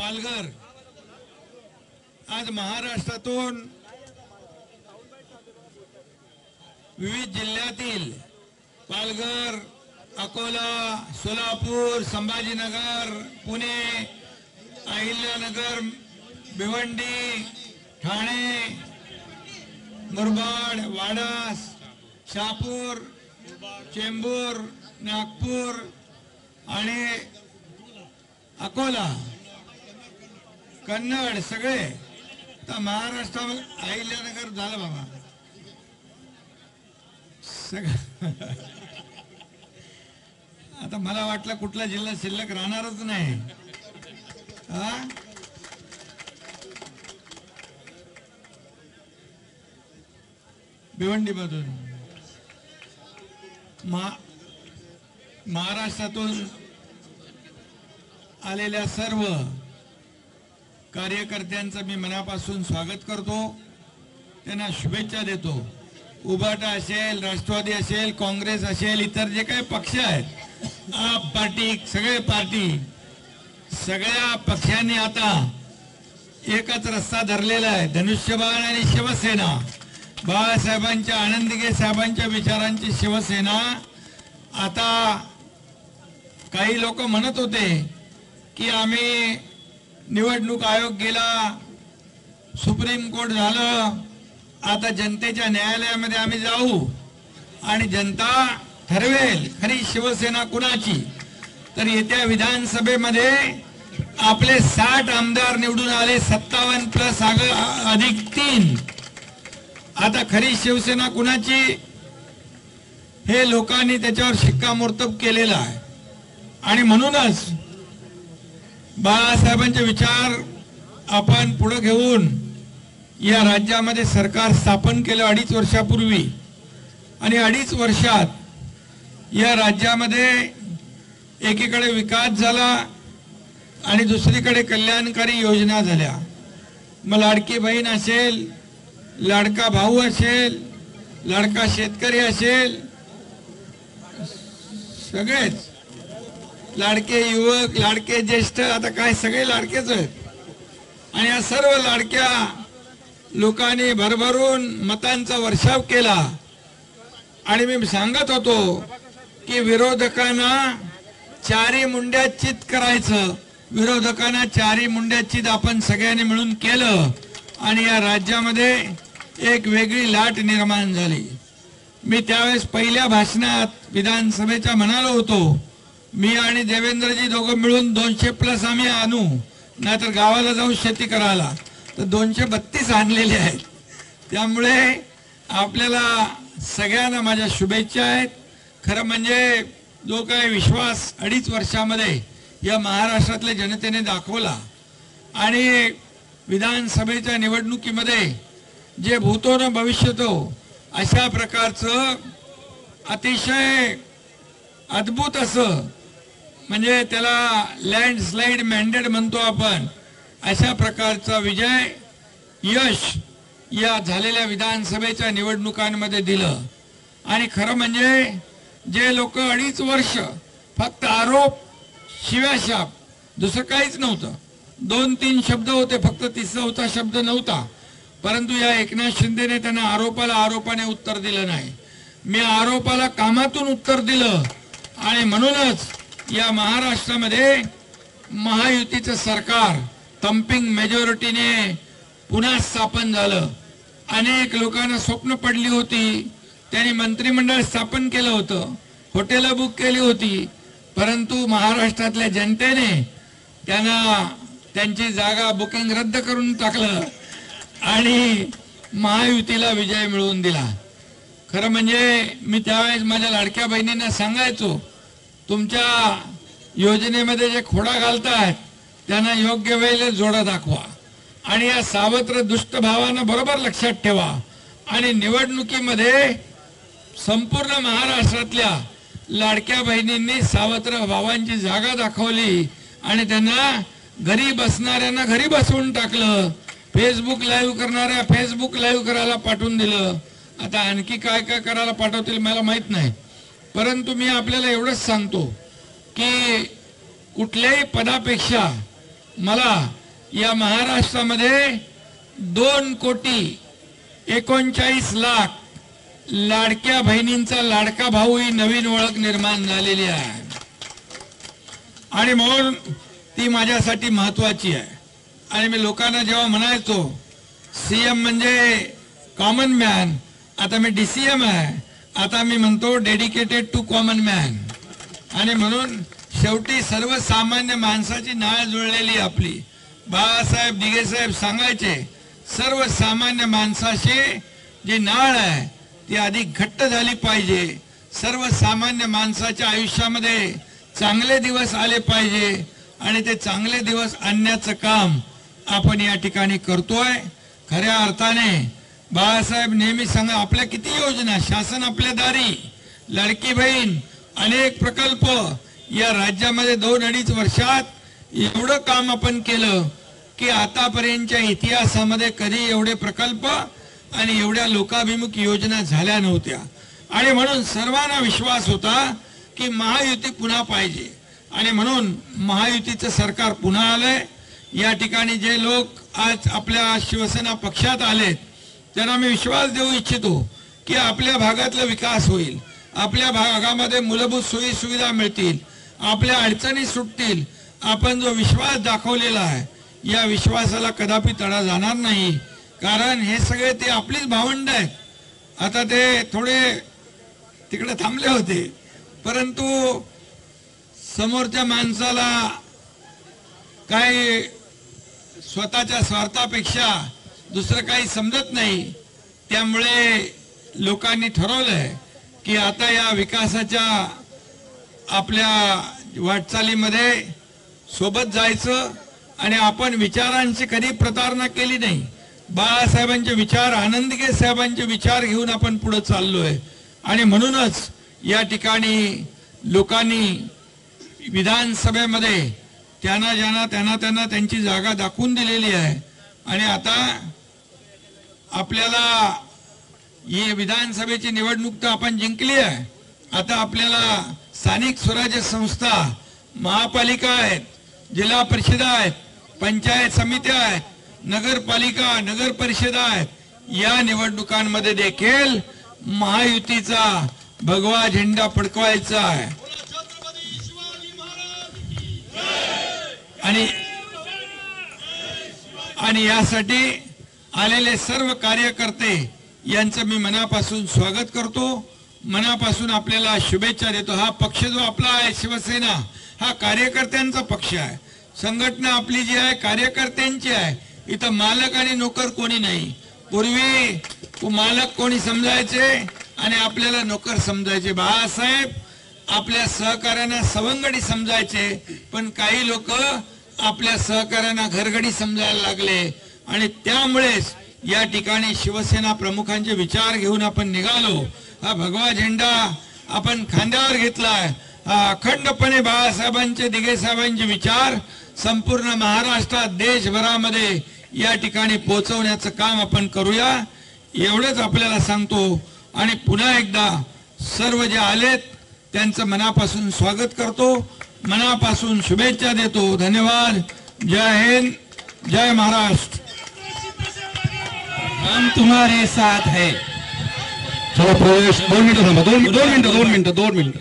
पालघर आज महाराष्ट्रातून विविध जिल्ह्यातील पालघर, अकोला, सोलापूर, संभाजीनगर, पुणे, अहिल्यानगर, भिवंडी, ठाणे, मुरबाड, वाडास, शहापूर, चेंबूर, नागपूर आणि अकोला, कन्नड सगळे तर महाराष्ट्रामध्ये अहिल्यानगर झालं बाबा सगळं. आता मला वाटलं कुठला जिल्हा शिल्लक राहणारच नाही. भिवंडी मधून महाराष्ट्रातून आलेल्या सर्व कार्यकर्त्यांचं मी मनापासून स्वागत करतो, त्यांना शुभेच्छा देतो. उभाटा असेल, राष्ट्रवादी असेल, काँग्रेस असेल, इतर जे काही पक्ष आहेत, आप पार्टी, सगळे पार्टी, सगळ्या पक्षांनी आता एकच रस्ता धरलेला आहे. धनुष्यबाण आणि शिवसेना, बाळासाहेबांच्या, आनंदगे साहेबांच्या विचारांची शिवसेना. आता काही लोक म्हणत होते की आम्ही निवडणूक आयोग गेला, सुप्रीम कोर्ट झालं, आता जनतेच्या न्यायालयामध्ये आम्ही जाऊ आणि जनता ठरवेल खरी शिवसेना कुणाची. तर येत्या विधानसभेमध्ये आपले 60 आमदार निवडून आले, 57 प्लस अधिक 3. आता खरी शिवसेना कुणाची हे लोकांनी त्याच्यावर शिक्कामोर्तब केलेला आहे. आणि म्हणूनच बाळासाहेबांचे विचार आपण पुढे घेऊन या राज्यामध्ये सरकार स्थापन केलं 2.5 वर्षापूर्वी. आणि 2.5 वर्षात या राज्यामध्ये एकीकडे विकास झाला आणि दुसरीकडे कल्याणकारी योजना झाल्या. मग लाडकी बहीण असेल, लाडका भाऊ असेल, लाडका शेतकरी असेल, सगळेच लाडके युवक, लाडके ज्येष्ठ, आता काय सगळे लाडकेच आहेत. आणि या सर्व लाडक्या लोकांनी भरभरून मतांचा वर्षाव केला. आणि मी सांगत होतो की विरोधकांना चारी मुंड्या चित करायचं, विरोधकांना चारी मुंड्या चित आपण सगळ्यांनी मिळून केलं आणि या राज्यामध्ये एक वेगळी लाट निर्माण झाली. मी त्यावेळेस पहिल्या भाषणात विधानसभेच्या म्हणालो होतो, मी आणि देवेंद्रजी दोघं मिळून 200+ आम्ही आणू, नाहीतर गावाला जाऊन शेती करायला. तर 232 आणलेले आहेत. त्यामुळे आपल्याला सगळ्यांना माझ्या शुभेच्छा आहेत. खरं म्हणजे जो काही विश्वास 2.5 वर्षामध्ये या महाराष्ट्रातल्या जनतेने दाखवला आणि विधानसभेच्या निवडणुकीमध्ये जे भूतो न भविष्यतो अशा प्रकारचं अतिशय अद्भुत असं, म्हणजे त्याला लँडस्लाइड मॅन्डेट म्हणतो आपण, अशा प्रकारचा विजय, यश या झालेल्या विधानसभेच्या निवडणुकांमध्ये दिलं. आणि खरं म्हणजे जे लोक 2.5 वर्ष फक्त आरोप, शिव्याशाप, दुसरं काहीच नव्हतं, 2-3 शब्द होते फक्त, 3रा शब्द नव्हता. परंतु या एकनाथ शिंदेने त्यांना आरोपाने उत्तर दिलं नाही. मी आरोपाला कामातून उत्तर दिलं. आणि म्हणूनच या महाराष्ट्रामध्ये महायुतीचं सरकार थंपिंग मेजॉरिटीने पुन्हा स्थापन झालं. अनेक लोकांना स्वप्न पडली होती, त्यांनी मंत्रिमंडळ स्थापन केलं होतं, हॉटेलं बुक केली होती, परंतु महाराष्ट्रातल्या जनतेने त्यांना त्यांची जागा बुकिंग रद्द करून टाकलं आणि महायुतीला विजय मिळवून दिला. खरं म्हणजे मी त्यावेळेस माझ्या लाडक्या बहिणींना सांगायचो, तुमच्या योजनेमध्ये जे खोडा घालतायत त्यांना योग्य वेळेला जोडा दाखवा आणि या सावत्र दुष्ट भावांना बरोबर लक्षात ठेवा. आणि निवडणुकीमध्ये संपूर्ण महाराष्ट्रातल्या लाडक्या बहिणींनी सावत्र भावांची जागा दाखवली आणि त्यांना घरी बसणाऱ्यांना घरी बसवून टाकलं, फेसबुक लाईव्ह करणाऱ्या फेसबुक लाईव्ह करायला पाठवून दिलं. आता आणखी काय काय करायला पाठवतील मला माहित नाही, परंतु मी आपल्याला एवढंच सांगतो की कुठल्याही पदापेक्षा मला या महाराष्ट्रामध्ये 2,39,00,000 लाडक्या बहिणींचा लाडका भाऊ ही नवीन ओळख निर्माण झालेली आहे आणि म्हणून ती माझ्यासाठी महत्वाची आहे. आणि मी लोकांना जेव्हा म्हणायचो सीएम म्हणजे कॉमन मॅन, आता मी डीसीएम आहे, आता मी म्हणतो डेडिकेटेड टू कॉमन मॅन. आणि म्हणून शेवटी सर्वसामान्य माणसाची नाळ जुळलेली आपली. बाळासाहेब दिघे साहेब सांगायचे सर्वसामान्य माणसाशी जी नाळ आहे ती अधिक घट्ट झाली पाहिजे. सर्वसामान्य माणसाच्या आयुष्यामध्ये चांगले दिवस आले पाहिजे आणि ते चांगले दिवस आणण्याचं काम आपण या ठिकाणी करतोय. खऱ्या अर्थाने बाळासाहेब नेहमी सांगा आपल्या किती योजना शासन आपल्या दारी, लाडकी बहीण, अनेक प्रकल्प या राज्यामध्ये 2-2.5 वर्षात एवढं काम आपण केलं की आतापर्यंतच्या इतिहासामध्ये कधी एवढे प्रकल्प आणि एवढ्या लोकाभिमुख योजना झाल्या नव्हत्या. आणि म्हणून सर्वांना विश्वास होता की महायुती पुन्हा पाहिजे आणि म्हणून महायुतीचं सरकार पुन्हा आलंय. या ठिकाणी जे लोक आज आपल्या शिवसेना पक्षात आलेत त्यांना मी विश्वास देऊ इच्छितो की आपल्या भागातला विकास होईल, आपल्या भागामध्ये मूलभूत सोयी सुविधा मिळतील, आपल्या अडचणी सुटतील. आपण जो विश्वास दाखवलेला आहे या विश्वासाला कदापि तडा जाणार नाही, कारण हे सगळे ते आपलीच भावंड आहेत. आता ते थोडे तिकडे थांबले होते, परंतु समोरच्या माणसाला काही स्वतःच्या स्वार्थापेक्षा दुसरं काही समजत नाही. त्यामुळे लोकांनी ठरवलंय की आता या विकासाच्या आपल्या वाटचालीमध्ये सोबत जायचं आणि आपण विचारांची कधी प्रतारणा केली नाही. बाळासाहेबांचे विचार, आनंदगे साहेबांचे विचार घेऊन आपण पुढे चाललोय आणि म्हणूनच या ठिकाणी लोकांनी विधानसभेमध्ये त्यांना त्यांची जागा दाखवून दिलेली आहे. आणि आता आपल्याला ही विधानसभेची निवडणूक तर आपण जिंकली आहे. आता आपल्याला स्थानिक स्वराज्य संस्था, महापालिका आहेत, जिल्हा परिषदा आहेत, पंचायत समित्या आहेत, नगरपालिका, नगर परिषदा आहेत. या निवडणुकांमध्ये देखील महायुतीचा भगवा झेंडा फडकवायचा आहे. आणि यासाठी आलेले सर्व कार्यकर्ते यांचं मी मनापासून स्वागत करतो, मनापासून आपल्याला शुभेच्छा देतो. हा पक्ष जो आपला आहे शिवसेना हा कार्यकर्त्यांचा पक्ष आहे. संघटना आपली जी आहे कार्यकर्त्यांची आहे. इथं मालक आणि नोकर कोणी नाही. पूर्वी मालक कोणी समजायचे आणि आपल्याला नोकर समजायचे. बाळासाहेब आपल्या सहकार्यांना सवंगडी समजायचे, पण काही लोक आपल्या सहकार्यांना घरगडी समजायला लागले आणि त्यामुळेच या ठिकाणी शिवसेना प्रमुखांचे विचार घेऊन आपण निघालो. हा भगवा झेंडा आपण खांद्यावर घेतलाय. हा अखंडपणे बाळासाहेबांचे, दिघे साहेबांचे विचार संपूर्ण महाराष्ट्रात, देशभरामध्ये या ठिकाणी पोहोचवण्याचं काम आपण करूया, एवढंच आपल्याला सांगतो. आणि पुन्हा एकदा सर्व जे आलेत त्यांचं मनापासून स्वागत करतो, मनापासून शुभेच्छा देतो. धन्यवाद. जय हिंद, जय महाराष्ट्र. हम तुम्हारे साथ है. चलो प्रवेश 2 मिनिटं थांबा. 2 मिनिटं